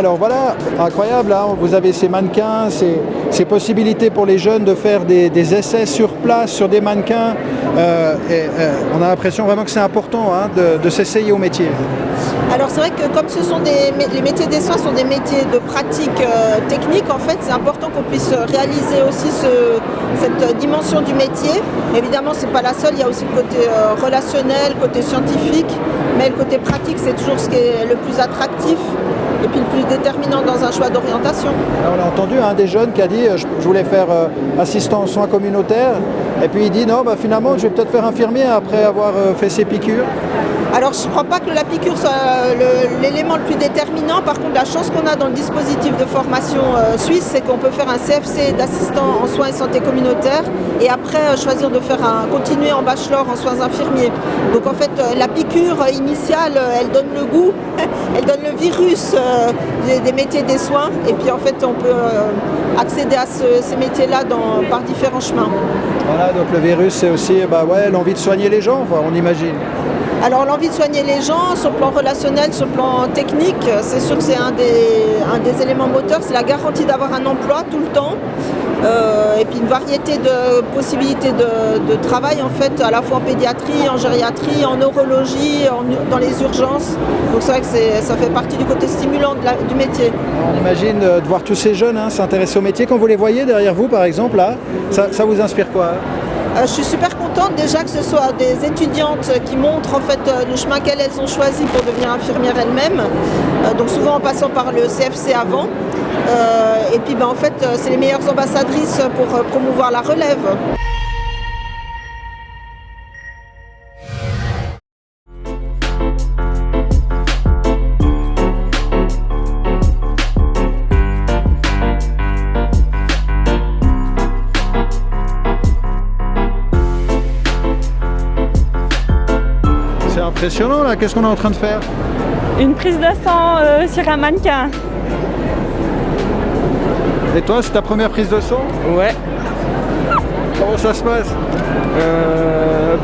alors voilà, incroyable, hein, vous avez ces mannequins, ces possibilités pour les jeunes de faire des essais sur place, sur des mannequins. On a l'impression vraiment que c'est important, hein, de s'essayer au métier. Alors c'est vrai que comme les métiers des soins sont des métiers de pratique technique, en fait c'est important qu'on puisse réaliser aussi cette dimension du métier. Évidemment c'est pas la seule, il y a aussi le côté relationnel, le côté scientifique, mais le côté pratique c'est toujours ce qui est le plus attractif et puis le plus déterminant dans un choix d'orientation. On a entendu un des jeunes qui a dit je voulais faire assistant aux soins communautaires et puis il dit non finalement je vais peut-être faire infirmier après avoir fait ses piqûres. Alors je ne crois pas que la piqûre soit l'élément le plus déterminant. Par contre, la chance qu'on a dans le dispositif de formation suisse, c'est qu'on peut faire un CFC d'assistant en soins et santé communautaire et après choisir de continuer en bachelor en soins infirmiers. Donc en fait, la piqûre initiale, elle donne le goût, elle donne le virus des métiers des soins et puis en fait, on peut accéder à ces métiers-là par différents chemins. Voilà, donc le virus, c'est aussi l'envie de soigner les gens, on imagine. Alors l'envie de soigner les gens, sur le plan relationnel, sur le plan technique, c'est sûr que c'est un des éléments moteurs, c'est la garantie d'avoir un emploi tout le temps. Et puis une variété de possibilités de travail en fait, à la fois en pédiatrie, en gériatrie, en neurologie, dans les urgences. Donc c'est vrai que ça fait partie du côté stimulant du métier. On imagine de voir tous ces jeunes s'intéresser au métier. Quand vous les voyez derrière vous par exemple, là, ça vous inspire quoi? Je suis super contente déjà que ce soit des étudiantes qui montrent en fait le chemin qu'elles ont choisi pour devenir infirmières elles-mêmes, donc souvent en passant par le CFC avant. Et puis en fait c'est les meilleures ambassadrices pour promouvoir la relève. C'est impressionnant là, qu'est-ce qu'on est en train de faire? Une prise de sang sur un mannequin. Et toi, c'est ta première prise de sang? Ouais. Comment ça se passe?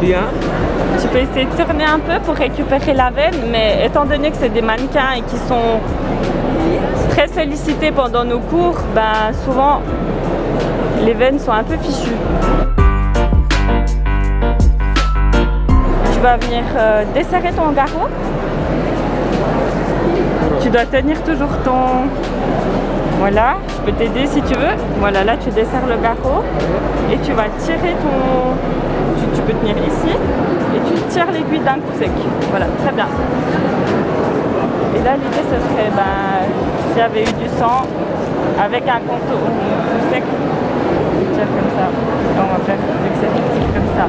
Bien. Tu peux essayer de tourner un peu pour récupérer la veine, mais étant donné que c'est des mannequins et qui sont très sollicités pendant nos cours, souvent les veines sont un peu fichues. Tu vas venir desserrer ton garrot. Tu dois tenir toujours ton... Voilà, je peux t'aider si tu veux. Voilà, là tu desserres le garrot et tu vas tirer ton... Tu peux tenir ici et tu tires l'aiguille d'un coup sec. Voilà, très bien. Et là l'idée ce serait, s'il y avait eu du sang, avec un contour sec, tu tires comme ça. Et on va faire l'exercice comme ça.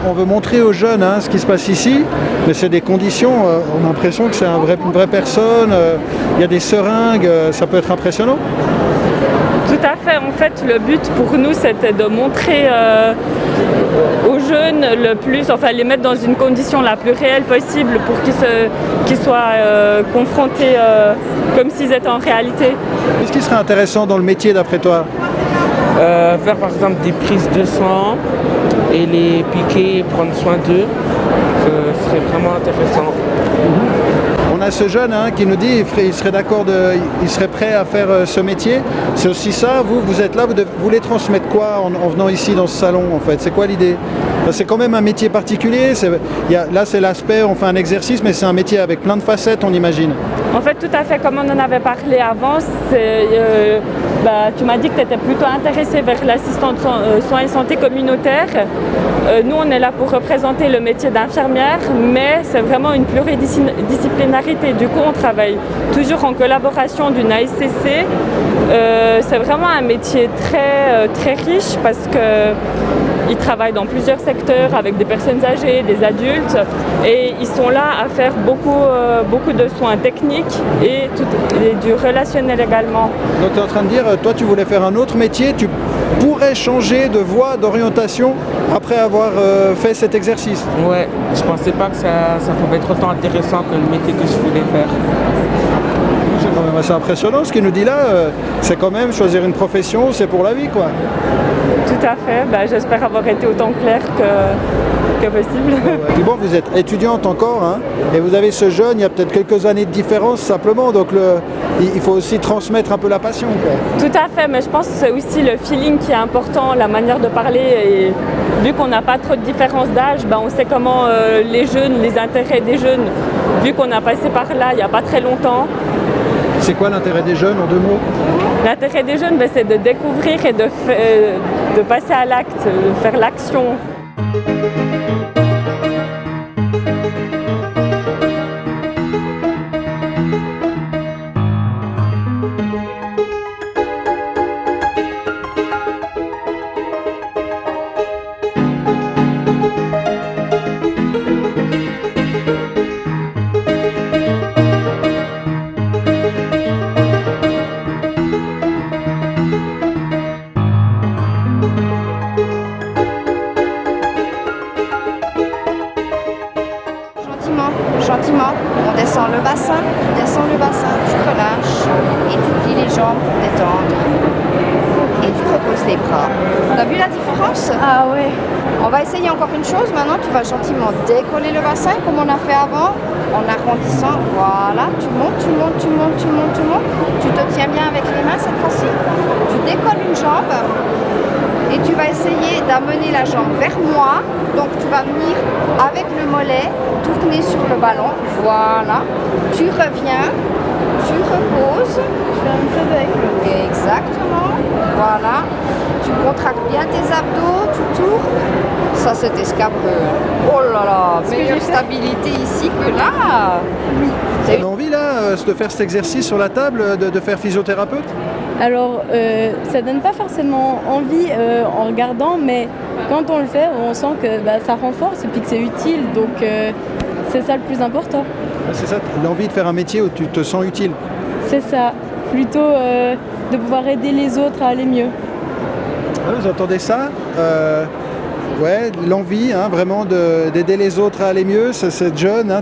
On veut montrer aux jeunes ce qui se passe ici, mais c'est des conditions, on a l'impression que c'est une vraie personne, il y a des seringues, ça peut être impressionnant. Tout à fait, en fait le but pour nous c'était de montrer aux jeunes les mettre dans une condition la plus réelle possible pour qu'ils soient confrontés comme s'ils étaient en réalité. Qu'est-ce qui serait intéressant dans le métier d'après toi? Faire par exemple des prises de sang et les piquer, prendre soin d'eux, ce serait vraiment intéressant. On a ce jeune qui nous dit qu'il serait d'accord, il serait prêt à faire ce métier. C'est aussi ça, vous êtes là, vous voulez transmettre quoi en venant ici dans ce salon en fait? C'est quoi l'idée? C'est quand même un métier particulier, là c'est l'aspect, on fait un exercice, mais c'est un métier avec plein de facettes, on imagine. En fait, tout à fait, comme on en avait parlé avant, tu m'as dit que tu étais plutôt intéressée vers l'assistante soins et santé communautaire. Nous, on est là pour représenter le métier d'infirmière, mais c'est vraiment une pluridisciplinarité. Du coup, on travaille toujours en collaboration d'une ASCC. C'est vraiment un métier très riche parce que ils travaillent dans plusieurs secteurs avec des personnes âgées, des adultes et ils sont là à faire beaucoup de soins techniques et du relationnel également. Donc tu es en train de dire, toi tu voulais faire un autre métier, tu pourrais changer de voie, d'orientation après avoir fait cet exercice? Ouais, je pensais pas que ça pouvait être autant intéressant que le métier que je voulais faire. C'est quand même assez impressionnant ce qu'il nous dit là, c'est quand même choisir une profession, c'est pour la vie quoi. Tout à fait, j'espère avoir été autant claire que que possible. Puis bon, vous êtes étudiante encore, hein, et vous avez ce jeune, il y a peut-être quelques années de différence simplement, donc il faut aussi transmettre un peu la passion, quoi. Tout à fait, mais je pense que c'est aussi le feeling qui est important, la manière de parler. Et vu qu'on n'a pas trop de différence d'âge, on sait comment les jeunes, les intérêts des jeunes, vu qu'on a passé par là il n'y a pas très longtemps. C'est quoi l'intérêt des jeunes en 2 mots? L'intérêt des jeunes, c'est de découvrir et de passer à l'acte, de faire l'action. Gentiment, on descend le bassin, tu relâches et tu plies les jambes pour détendre et tu reposes les bras. T'as vu la différence? Ah ouais. On va essayer encore une chose, maintenant tu vas gentiment décoller le bassin comme on a fait avant, en arrondissant, voilà, tu montes, tu te tiens bien avec les mains cette fois-ci, tu décolles une jambe et tu vas essayer d'amener la jambe vers moi, donc tu vas venir avec le mollet tourner sur le ballon, voilà, tu reviens, tu reposes, Je fais la même chose avec le... exactement, voilà, tu contractes bien tes abdos, tu tournes, ça c'était scabreux, oh là là, meilleure stabilité ici que là. T'as envie là de faire cet exercice sur la table, de faire physiothérapeute? Alors, ça donne pas forcément envie en regardant, mais quand on le fait, on sent que ça renforce et puis que c'est utile, donc c'est ça le plus important. C'est ça, l'envie de faire un métier où tu te sens utile. C'est ça, plutôt de pouvoir aider les autres à aller mieux. Ah, vous entendez ça? Ouais, l'envie vraiment d'aider les autres à aller mieux. C'est cette jeune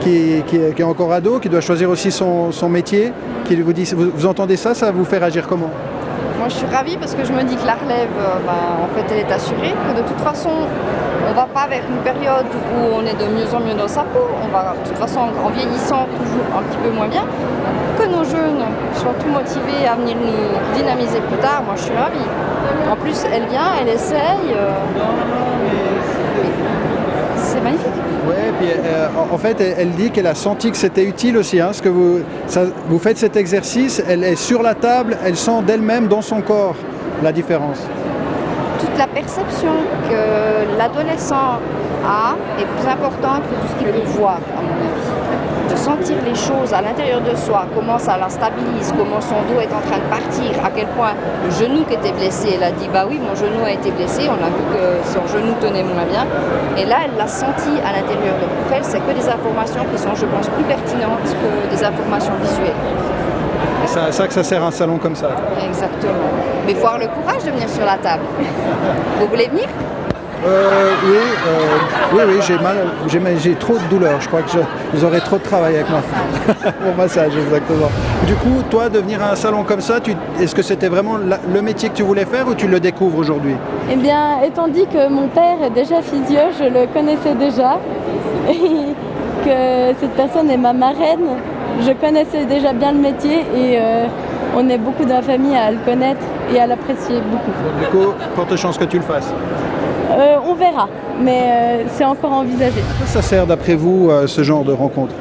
qui est encore ado, qui doit choisir aussi son métier, qui vous dit, vous entendez ça, ça vous fait réagir comment? Moi je suis ravie parce que je me dis que la relève, en fait elle est assurée, que de toute façon on ne va pas vers une période où on est de mieux en mieux dans sa peau, on va de toute façon en vieillissant toujours un petit peu moins bien, que nos jeunes soient tout motivés à venir nous dynamiser plus tard, moi je suis ravie. En plus elle vient, elle essaye, c'est magnifique. Ouais, puis en fait, elle dit qu'elle a senti que c'était utile aussi, ce que vous faites cet exercice, elle est sur la table, elle sent d'elle-même dans son corps la différence. Toute la perception que l'adolescent a est plus importante que tout ce qu'il peut voir, à mon avis. De sentir les choses à l'intérieur de soi, comment ça la stabilise, comment son dos est en train de partir, à quel point le genou qui était blessé, elle a dit bah oui mon genou a été blessé, on a vu que son genou tenait moins bien, et là elle l'a senti à l'intérieur. Donc pour elle c'est que des informations qui sont je pense plus pertinentes que des informations visuelles. C'est à ça que ça sert un salon comme ça. Exactement. Mais il faut avoir le courage de venir sur la table. Vous voulez venir? Oui, j'ai mal, j'ai trop de douleur. Je crois que vous aurez trop de travail avec moi. Mon massage, exactement. Du coup, toi, de venir à un salon comme ça, est-ce que c'était vraiment le métier que tu voulais faire ou tu le découvres aujourd'hui? Eh bien, étant dit que mon père est déjà physio, je le connaissais déjà, et que cette personne est ma marraine, je connaissais déjà bien le métier et on est beaucoup dans la famille à le connaître et à l'apprécier beaucoup. Du coup, porte chance que tu le fasses. On verra, mais c'est encore envisagé. À quoi ça sert d'après vous ce genre de rencontre?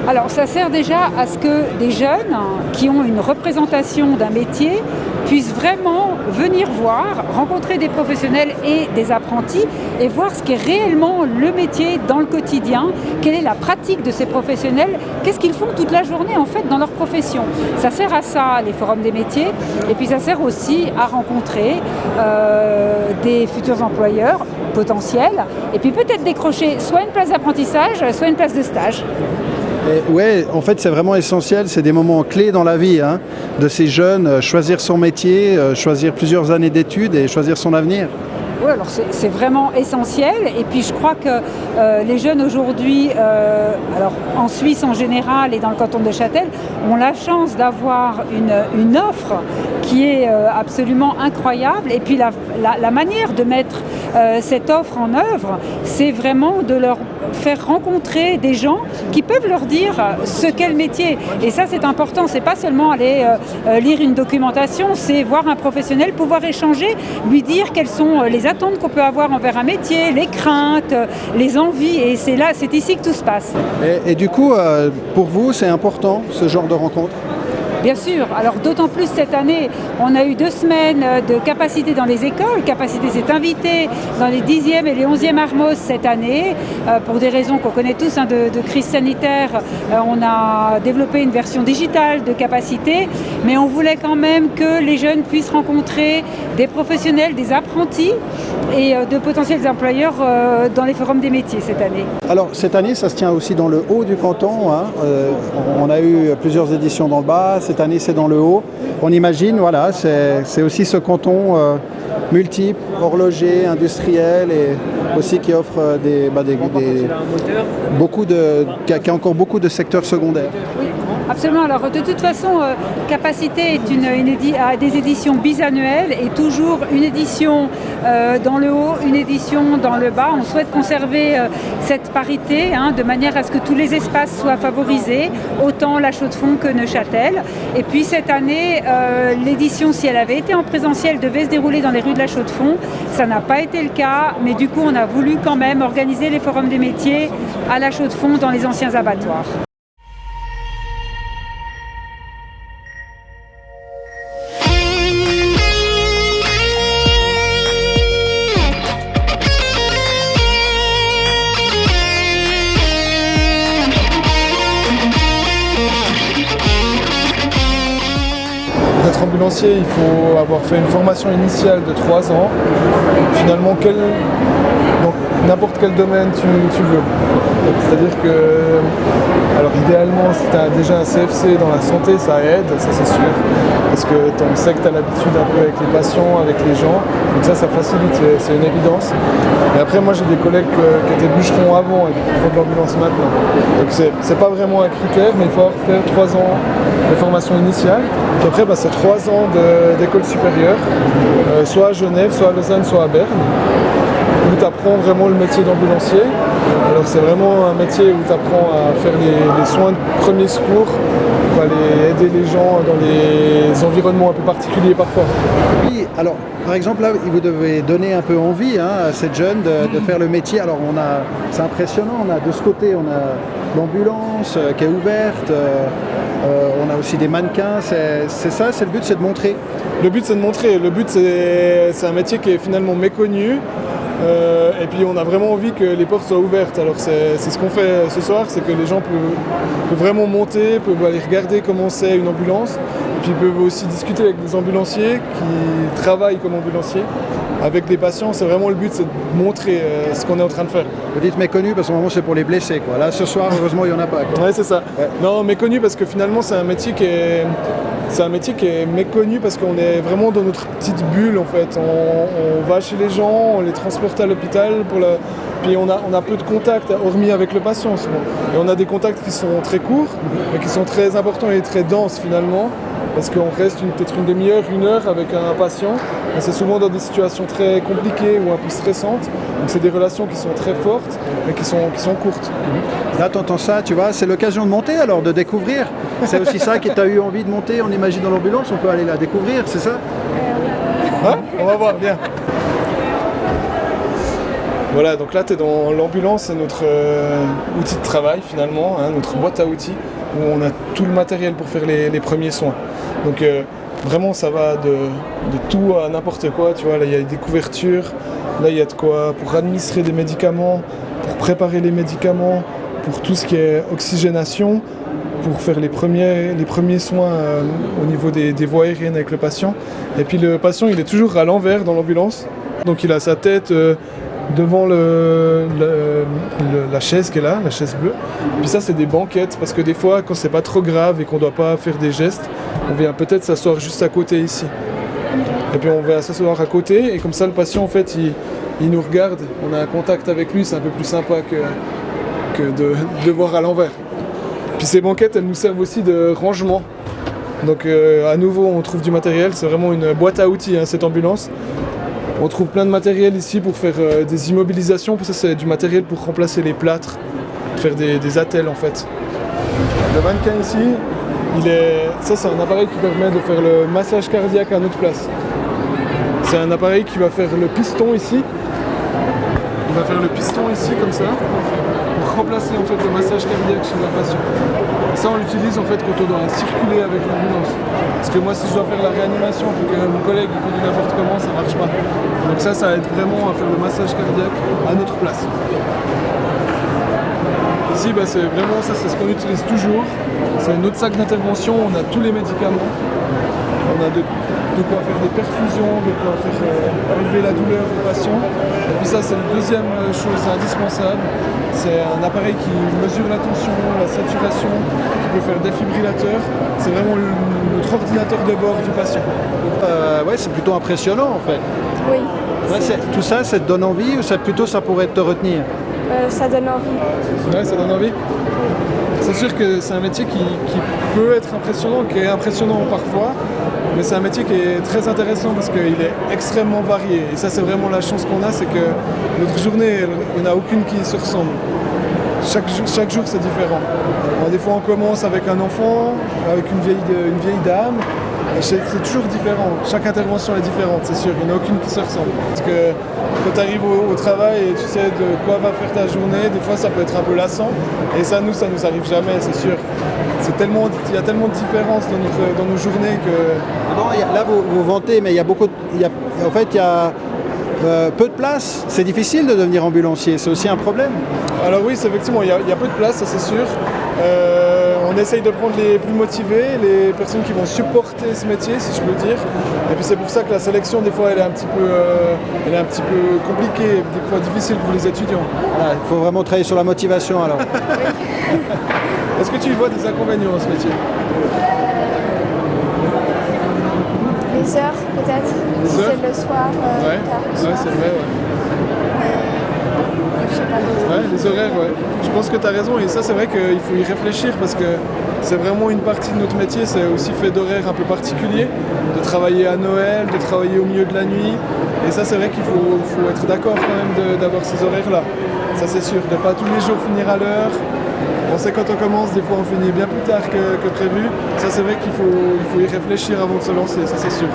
Alors ça sert déjà à ce que des jeunes qui ont une représentation d'un métier puissent vraiment venir voir, rencontrer des professionnels et des apprentis et voir ce qu'est réellement le métier dans le quotidien, quelle est la pratique de ces professionnels, qu'est-ce qu'ils font toute la journée en fait dans leur profession. Ça sert à ça les forums des métiers et puis ça sert aussi à rencontrer des futurs employeurs potentiels et puis peut-être décrocher soit une place d'apprentissage, soit une place de stage. Oui, en fait, c'est vraiment essentiel. C'est des moments clés dans la vie de ces jeunes. Choisir son métier, choisir plusieurs années d'études et choisir son avenir. Oui, alors c'est vraiment essentiel. Et puis je crois que les jeunes aujourd'hui, alors en Suisse en général et dans le canton de Châtel, ont la chance d'avoir une offre qui est absolument incroyable. Et puis la manière de mettre cette offre en œuvre, c'est vraiment de leur faire rencontrer des gens qui peuvent leur dire ce qu'est le métier. Et ça, c'est important. C'est pas seulement aller lire une documentation, c'est voir un professionnel, pouvoir échanger, lui dire quelles sont les attentes qu'on peut avoir envers un métier, les craintes, les envies. Et c'est ici que tout se passe. Et du coup, pour vous, c'est important ce genre de rencontre? Bien sûr, alors d'autant plus cette année, on a eu 2 semaines de capacité dans les écoles. Capacité s'est invitée dans les 10e et les 11e Armos cette année. Pour des raisons qu'on connaît tous, de crise sanitaire, on a développé une version digitale de capacité, mais on voulait quand même que les jeunes puissent rencontrer des professionnels, des apprentis et de potentiels employeurs dans les forums des métiers cette année. Alors cette année, ça se tient aussi dans le haut du canton, hein. On a eu plusieurs éditions dans le bas. Cette année, c'est dans le haut. On imagine, voilà, c'est aussi ce canton multiple, horloger, industriel et aussi qui offre qui a encore beaucoup de secteurs secondaires. Oui, absolument. Alors de toute façon, Capacité est a des éditions bisannuelles et toujours une édition dans le haut, une édition dans le bas. On souhaite conserver cette parité de manière à ce que tous les espaces soient favorisés, autant La Chaux-de-Fonds que Neuchâtel. Et puis cette année, l'édition, si elle avait été en présentiel, devait se dérouler dans les rues de La Chaux-de-Fonds. Ça n'a pas été le cas, mais du coup, on a voulu quand même organiser les forums des métiers à La Chaux-de-Fonds dans les anciens abattoirs. D'être ambulancier, il faut avoir fait une formation initiale de 3 ans. Finalement, donc n'importe quel domaine tu veux. C'est-à-dire que, alors idéalement, si tu as déjà un CFC dans la santé, ça aide, ça c'est sûr. Parce que on sait que tu as l'habitude un peu avec les patients, avec les gens. Donc ça facilite, c'est une évidence. Et après, moi j'ai des collègues qui étaient bûcherons avant et qui font de l'ambulance maintenant. Donc c'est pas vraiment un critère, mais il faut avoir fait 3 ans de formation initiale. Puis après, c'est 3 ans d'école supérieure, soit à Genève, soit à Lausanne, soit à Berne, où tu apprends vraiment le métier d'ambulancier. Alors c'est vraiment un métier où tu apprends à faire les soins de premier secours, pour aller aider les gens dans les environnements un peu particuliers parfois. Oui, alors par exemple là, vous devez donner un peu envie à cette jeune de faire le métier. Alors c'est impressionnant, on a de ce côté, on a l'ambulance qui est ouverte, on a aussi des mannequins, c'est ça, c'est le but, c'est de montrer. Le but c'est de montrer, le but c'est un métier qui est finalement méconnu. Et puis on a vraiment envie que les portes soient ouvertes. Alors c'est ce qu'on fait ce soir, c'est que les gens peuvent vraiment monter, peuvent aller regarder comment c'est une ambulance, et puis peuvent aussi discuter avec des ambulanciers qui travaillent comme ambulanciers, avec des patients. C'est vraiment le but, c'est de montrer ce qu'on est en train de faire. Vous dites méconnu parce qu'au moment c'est pour les blessés, quoi. Là ce soir heureusement il n'y en a pas, quoi. Ouais, c'est ça. Ouais. Non, méconnu parce que finalement c'est un métier qui est méconnu parce qu'on est vraiment dans notre petite bulle en fait. On va chez les gens, on les transporte à l'hôpital, puis on a peu de contacts, hormis avec le patient souvent. Et on a des contacts qui sont très courts, mais qui sont très importants et très denses finalement, parce qu'on reste peut-être une demi-heure, 1 heure avec un patient. Et c'est souvent dans des situations très compliquées ou un peu stressantes. Donc c'est des relations qui sont très fortes, mais qui sont courtes. Là, tu entends ça, tu vois, c'est l'occasion de monter alors, de découvrir. C'est aussi ça que tu as eu envie de monter, on imagine, dans l'ambulance, on peut aller la découvrir, c'est ça? Ouais, on va voir, bien. Voilà, donc là tu es dans l'ambulance, c'est notre outil de travail finalement, notre boîte à outils, où on a tout le matériel pour faire les premiers soins. Donc vraiment ça va de tout à n'importe quoi, tu vois, là il y a des couvertures, là il y a de quoi pour administrer des médicaments, pour préparer les médicaments, pour tout ce qui est oxygénation, pour faire les premiers soins au niveau des voies aériennes avec le patient. Et puis le patient il est toujours à l'envers dans l'ambulance, donc il a sa tête devant la chaise qui est là, la chaise bleue. Puis ça c'est des banquettes, parce que des fois quand c'est pas trop grave et qu'on doit pas faire des gestes, on vient peut-être s'asseoir juste à côté ici. Et puis on va s'asseoir à côté et comme ça le patient en fait il nous regarde, on a un contact avec lui, c'est un peu plus sympa que de voir à l'envers. Puis ces banquettes elles nous servent aussi de rangement. Donc à nouveau on trouve du matériel, c'est vraiment une boîte à outils hein, cette ambulance. On trouve plein de matériel ici pour faire des immobilisations, ça c'est du matériel pour remplacer les plâtres, faire des attelles en fait. Le mannequin ici, ça c'est un appareil qui permet de faire le massage cardiaque à notre place. C'est un appareil qui va faire le piston ici. Il va faire le piston ici comme ça, pour remplacer en fait le massage cardiaque chez un patient. Ça on l'utilise en fait quand on doit circuler avec l'ambulance. Parce que moi si je dois faire la réanimation pour que mon collègue conduise n'importe comment, ça marche pas. Donc ça aide vraiment à faire le massage cardiaque à notre place. Ici c'est vraiment ça, c'est ce qu'on utilise toujours. C'est notre sac d'intervention, on a tous les médicaments. On a de quoi faire des perfusions, de quoi faire enlever la douleur au patient. Et puis ça c'est la deuxième chose indispensable. C'est un appareil qui mesure la tension, la saturation, qui peut faire défibrillateur. C'est vraiment notre ordinateur de bord du patient. Ouais, c'est plutôt impressionnant en fait. Oui. Ouais, tout ça, ça te donne envie ou ça pourrait te retenir? Ça donne envie. Ouais, ça donne envie. C'est sûr que c'est un métier qui peut être impressionnant, qui est impressionnant parfois, mais c'est un métier qui est très intéressant parce qu'il est extrêmement varié. Et ça, c'est vraiment la chance qu'on a, c'est que notre journée, il n'y en a aucune qui se ressemble. Chaque jour, c'est différent. Alors, des fois, on commence avec un enfant, avec une vieille dame. C'est toujours différent. Chaque intervention est différente, c'est sûr. Il n'y en a aucune qui se ressemble. Parce que quand tu arrives au travail et tu sais de quoi va faire ta journée, des fois, ça peut être un peu lassant. Et ça nous arrive jamais, c'est sûr. Il y a tellement de différences dans nos journées que... Bon, là, vous vantez, mais il y a peu de place. C'est difficile de devenir ambulancier, c'est aussi un problème. Alors oui, effectivement, il y a peu de place, ça c'est sûr. On essaye de prendre les plus motivés, les personnes qui vont supporter ce métier, si je peux dire. Et puis c'est pour ça que la sélection, des fois, elle est un petit peu compliquée, des fois difficile pour les étudiants. Voilà, il faut vraiment travailler sur la motivation alors. Est-ce que tu vois des inconvénients dans ce métier? Les heures peut-être, si c'est le soir, ouais. tard le Ouais, soir. c'est vrai, ouais. Je sais pas d'autres. Ouais, les horaires, ouais. Je pense que tu as raison et ça c'est vrai qu'il faut y réfléchir parce que c'est vraiment une partie de notre métier, c'est aussi fait d'horaires un peu particuliers, de travailler à Noël, de travailler au milieu de la nuit. Et ça c'est vrai qu'il faut être d'accord quand même d'avoir ces horaires-là. Ça c'est sûr, de pas tous les jours finir à l'heure. On sait quand on commence, des fois on finit bien plus tard que prévu. Ça c'est vrai qu'il faut y réfléchir avant de se lancer, ça c'est sûr.